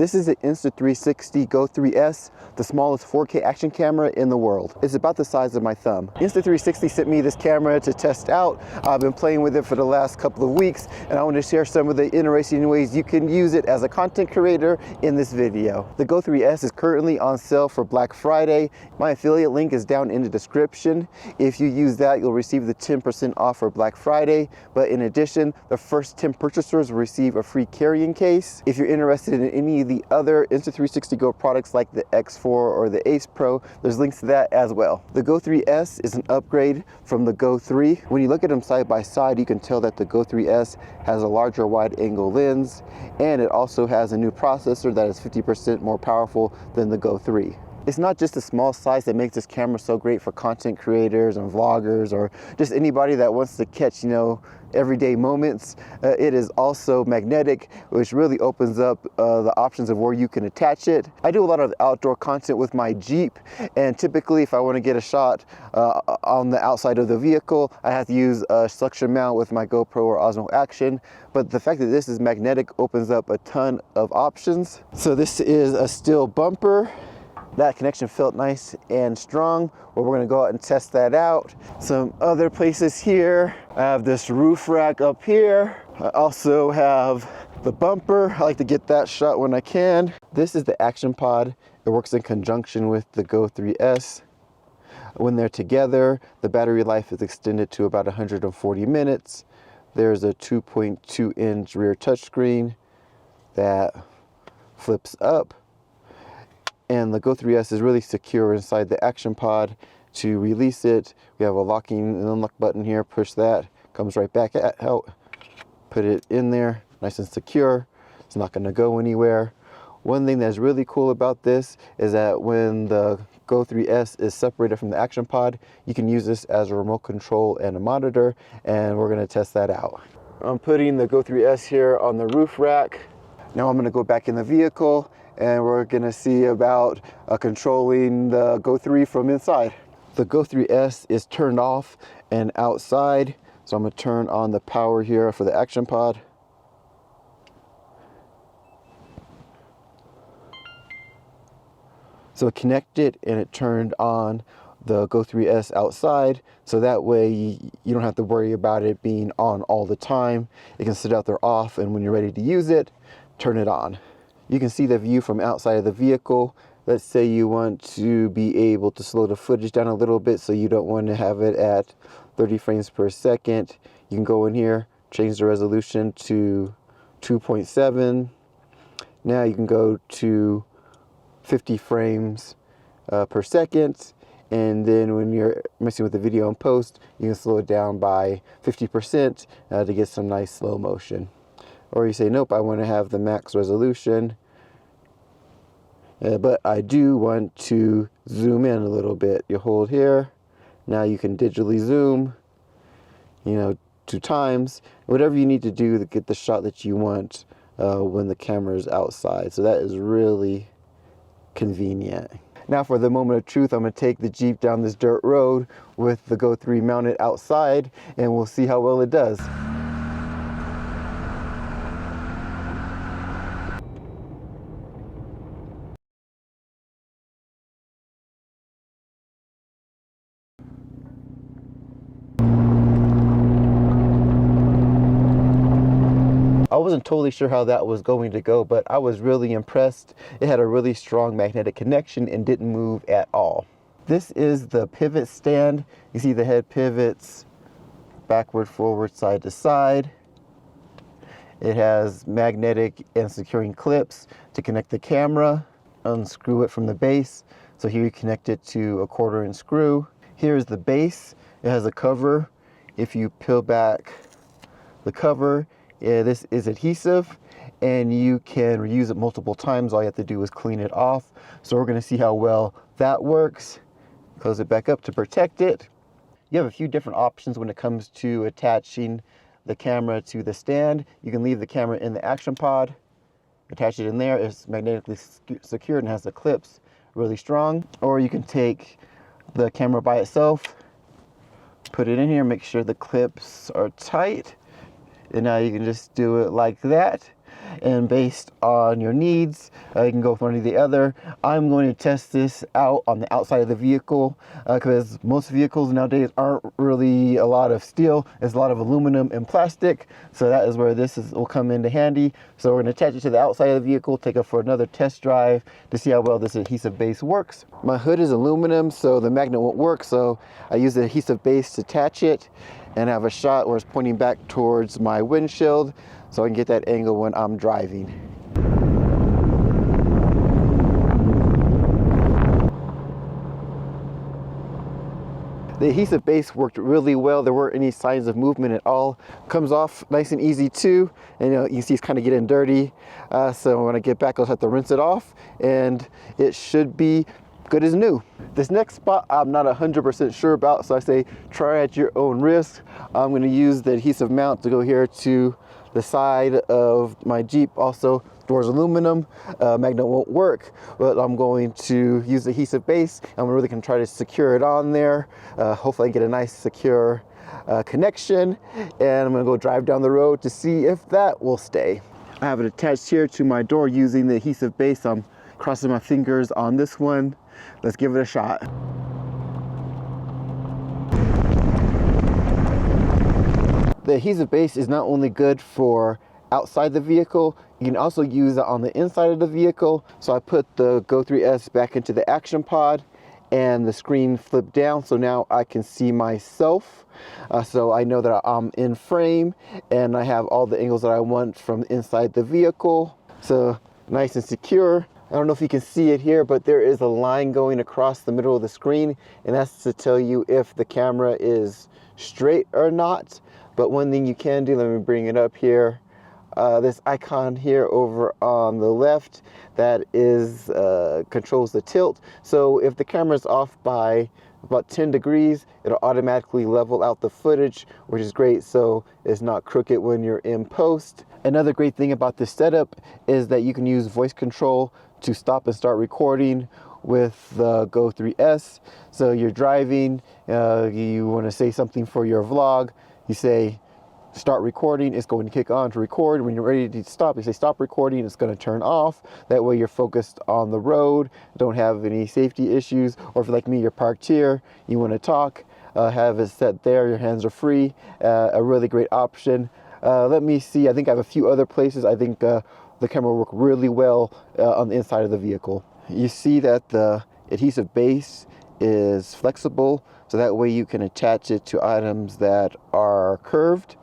This is the Insta360 Go 3S, the smallest 4K action camera in the world. It's about the size of my thumb. Insta360 sent me this camera to test out. I've been playing with it for the last couple of weeks, and I want to share some of the interesting ways you can use it as a content creator in this video. The Go 3S is currently on sale for Black Friday. My affiliate link is down in the description. If you use that, you'll receive the 10% off for Black Friday, but in addition, the first 10 purchasers will receive a free carrying case. If you're interested in any of the other Insta360 Go products like the X4 or the Ace Pro, there's links to that as well. The Go 3S is an upgrade from the Go 3. When you look at them side by side, you can tell that the Go 3S has a larger wide angle lens, and it also has a new processor that is 50% more powerful than the Go 3. It's not just the small size that makes this camera so great for content creators and vloggers or just anybody that wants to catch, everyday moments. It is also magnetic, which really opens up the options of where you can attach it. I do a lot of outdoor content with my Jeep, and typically if I want to get a shot on the outside of the vehicle, I have to use a suction mount with my GoPro or Osmo Action. But the fact that this is magnetic opens up a ton of options. So this is a steel bumper. That connection felt nice and strong. Well, we're gonna go out and test that out. Some other places here. I have this roof rack up here. I also have the bumper. I like to get that shot when I can. This is the action pod. It works in conjunction with the Go 3S. When they're together, the battery life is extended to about 140 minutes. There's a 2.2-inch rear touchscreen that flips up. And the Go 3S is really secure inside the action pod. To release it, we have a locking and unlock button here. Push that, comes right back out. Put it in there, nice and secure. It's not gonna go anywhere. One thing that's really cool about this is that when the Go 3S is separated from the action pod, you can use this as a remote control and a monitor, and we're gonna test that out. I'm putting the Go 3S here on the roof rack. Now I'm gonna go back in the vehicle, and we're gonna see about controlling the Go 3 from inside. The Go 3S is turned off and outside, so I'm gonna turn on the power here for the action pod. So it connected and it turned on the Go 3S outside, so that way you don't have to worry about it being on all the time. It can sit out there off, and when you're ready to use it, turn it on. You can see the view from outside of the vehicle. Let's say you want to be able to slow the footage down a little bit, so you don't want to have it at 30 frames per second. You can go in here, change the resolution to 2.7. Now you can go to 50 frames per second. And then when you're messing with the video in post, you can slow it down by 50% to get some nice slow motion. Or you say, nope, I want to have the max resolution, but I do want to zoom in a little bit. You hold here. Now you can digitally zoom, 2 times. Whatever you need to do to get the shot that you want when the camera is outside. So that is really convenient. Now for the moment of truth, I'm going to take the Jeep down this dirt road with the Go 3 mounted outside, and we'll see how well it does. I wasn't totally sure how that was going to go, but I was really impressed. It had a really strong magnetic connection and didn't move at all. This is the pivot stand. You see the head pivots backward, forward, side to side. It has magnetic and securing clips to connect the camera. Unscrew it from the base. So here you connect it to a 1/4-inch screw. Here's the base. It has a cover. If you peel back the cover, this is adhesive, and you can reuse it multiple times. All you have to do is clean it off. So we're gonna see how well that works. Close it back up to protect it. You have a few different options when it comes to attaching the camera to the stand. You can leave the camera in the action pod, attach it in there. It's magnetically secured and has the clips really strong. Or you can take the camera by itself, put it in here, make sure the clips are tight, and now you can just do it like that. and based on your needs, you can go from one to the other. I'm going to test this out on the outside of the vehicle because most vehicles nowadays aren't really a lot of steel. It's a lot of aluminum and plastic, so that is where will come into handy. So we're going to attach it to the outside of the vehicle, take it for another test drive to see how well this adhesive base works. My hood is aluminum, so the magnet won't work, so I use the adhesive base to attach it and have a shot where it's pointing back towards my windshield so I can get that angle when I'm driving. The adhesive base worked really well. There weren't any signs of movement at all. Comes off nice and easy too. And you can see it's kind of getting dirty. So when I get back, I'll have to rinse it off and it should be good as new. This next spot I'm not 100% sure about, so I say try at your own risk. I'm going to use the adhesive mount to go here to the side of my Jeep. Also, door's aluminum, magnet won't work, but I'm going to use the adhesive base. I'm really going to try to secure it on there. Hopefully I get a nice secure connection, and I'm going to go drive down the road to see if that will stay. I have it attached here to my door using the adhesive base. I'm crossing my fingers on this one. Let's give it a shot. The adhesive base is not only good for outside the vehicle, you can also use it on the inside of the vehicle. So I put the Go3S back into the action pod and the screen flipped down, so now I can see myself. So I know that I'm in frame and I have all the angles that I want from inside the vehicle. So nice and secure. I don't know if you can see it here, but there is a line going across the middle of the screen, and that's to tell you if the camera is straight or not. But one thing you can do, let me bring it up here, this icon here over on the left, that is controls the tilt. So if the camera's off by about 10 degrees, it'll automatically level out the footage, which is great, so it's not crooked when you're in post. Another great thing about this setup is that you can use voice control to stop and start recording with the Go3S. So you're driving, you want to say something for your vlog, you say start recording, it's going to kick on to record. When you're ready to stop, you say stop recording, it's going to turn off. That way you're focused on the road, don't have any safety issues. Or if like me, you're parked here, you want to talk, have it set there, your hands are free. A really great option. Let me see, I think I have a few other places. I think the camera will work really well on the inside of the vehicle. You see that the adhesive base is flexible, so that way you can attach it to items that are curved.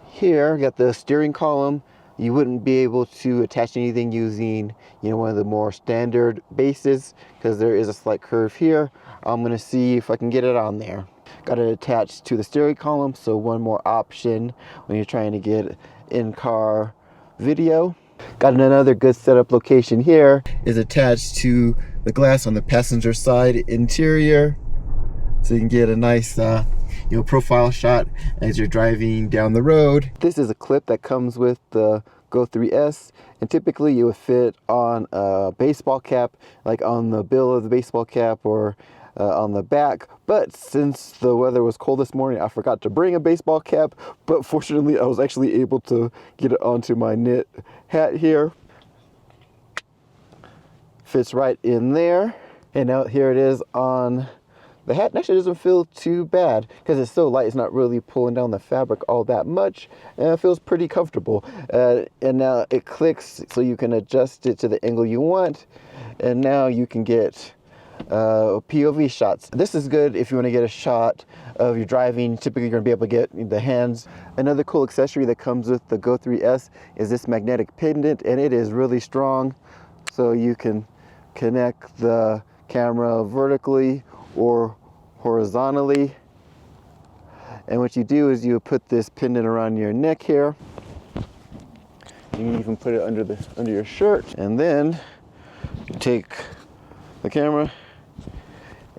Here, you got the steering column. You wouldn't be able to attach anything using, one of the more standard bases because there is a slight curve here. I'm gonna see if I can get it on there. Got it attached to the steering column, so one more option when you're trying to get in-car video. Got another good setup location here, is attached to the glass on the passenger side interior, so you can get a nice profile shot as you're driving down the road. This is a clip that comes with the Go3S, and typically it would fit on a baseball cap, like on the bill of the baseball cap or on the back. But since the weather was cold this morning, I forgot to bring a baseball cap, but fortunately I was actually able to get it onto my knit hat here. Fits right in there, and now here it is on the hat. Actually doesn't feel too bad because it's so light, it's not really pulling down the fabric all that much, and it feels pretty comfortable. And now it clicks so you can adjust it to the angle you want, and now you can get POV shots. This is good if you want to get a shot of you driving. Typically you're going to be able to get the hands. Another cool accessory that comes with the Go3S is this magnetic pendant, and it is really strong, so you can connect the camera vertically or horizontally. And what you do is you put this pendant around your neck here. You can even put it under your shirt, and then you take the camera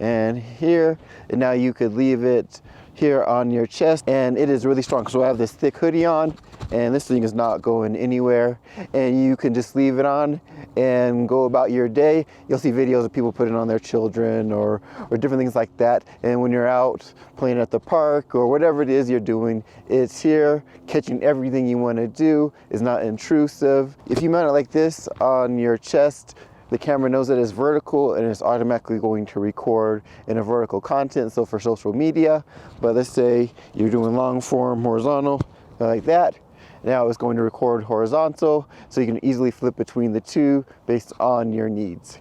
and here, and now you could leave it here on your chest, and it is really strong. So I have this thick hoodie on, and this thing is not going anywhere, and you can just leave it on and go about your day. You'll see videos of people putting on their children or different things like that, and when you're out playing at the park or whatever it is you're doing, it's here catching everything you want to do. It's not intrusive. If you mount it like this on your chest, the camera knows that it's vertical and it's automatically going to record in a vertical content, so for social media. But let's say you're doing long form horizontal like that. Now it's going to record horizontal, so you can easily flip between the two based on your needs.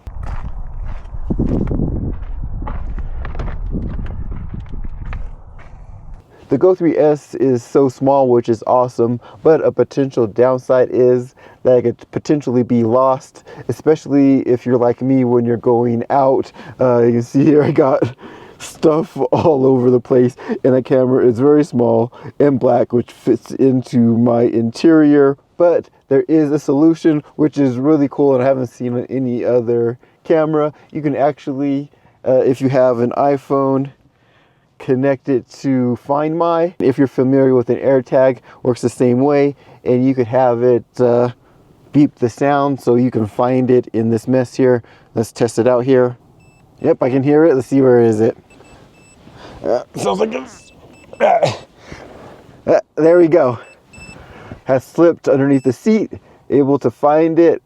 The Go 3S is so small, which is awesome, but a potential downside is that it could potentially be lost, especially if you're like me when you're going out. You can see here I got stuff all over the place, and the camera is very small and black, which fits into my interior. But there is a solution which is really cool, and I haven't seen on any other camera. You can actually, if you have an iPhone, connect it to Find My. If you're familiar with an AirTag, works the same way, and you could have it beep the sound so you can find it in this mess here. Let's test it out here. Yep, I can hear it. Let's see, where is it? Sounds like this. There we go. Has slipped underneath the seat, able to find it.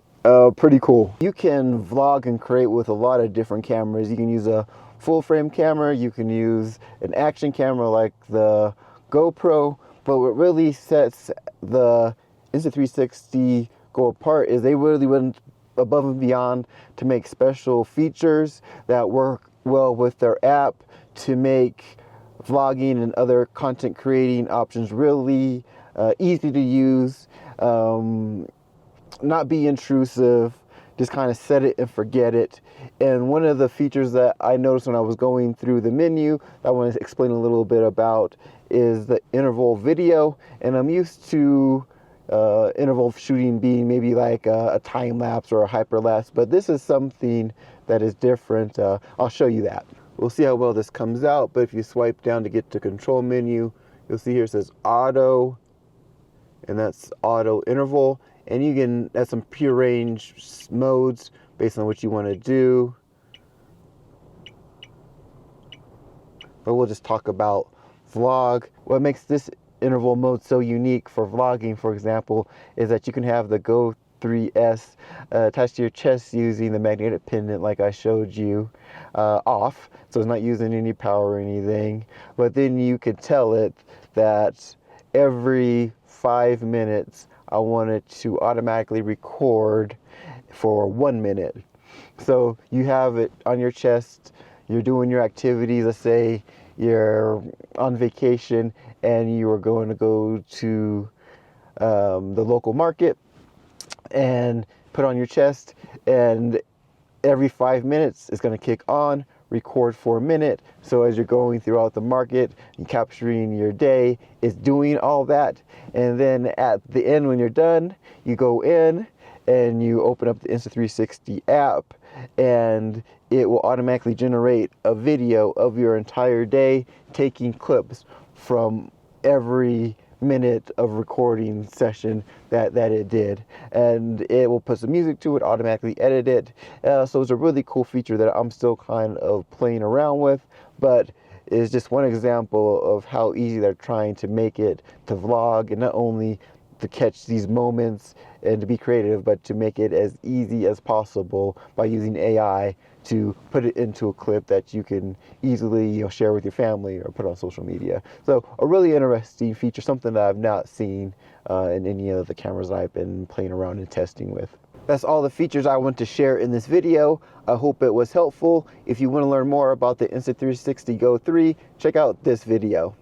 Pretty cool. You can vlog and create with a lot of different cameras. You can use a full frame camera, you can use an action camera like the GoPro, but what really sets the Insta360 Go apart is they really went above and beyond to make special features that work well with their app to make vlogging and other content creating options really easy to use, not be intrusive, just kind of set it and forget it. And one of the features that I noticed when I was going through the menu that I want to explain a little bit about is the interval video. And I'm used to interval shooting being maybe like a time lapse or a hyperlapse, but this is something that is different. I'll show you that. We'll see how well this comes out, but if you swipe down to get to control menu, you'll see here it says auto, and that's auto interval. And you can add some prearranged modes based on what you want to do. But we'll just talk about vlog. What makes this interval mode so unique for vlogging, for example, is that you can have the Go 3S attached to your chest using the magnetic pendant like I showed you off. So it's not using any power or anything. But then you could tell it that every 5 minutes I want it to automatically record for 1 minute. So you have it on your chest, you're doing your activities. Let's say you're on vacation and you are going to go to the local market and put on your chest, and every 5 minutes it's going to kick on, record for a minute. So as you're going throughout the market and capturing your day, it's doing all that. And then at the end, when you're done, you go in and you open up the Insta360 app, and it will automatically generate a video of your entire day, taking clips from every minute of recording session that it did, and it will put some music to it, automatically edit it. So it's a really cool feature that I'm still kind of playing around with, but it's just one example of how easy they're trying to make it to vlog, and not only to catch these moments and to be creative, but to make it as easy as possible by using AI to put it into a clip that you can easily share with your family or put on social media. So a really interesting feature, something that I've not seen in any of the cameras I've been playing around and testing with. That's all the features I want to share in this video. I hope it was helpful. If you want to learn more about the Insta360 Go 3, check out this video.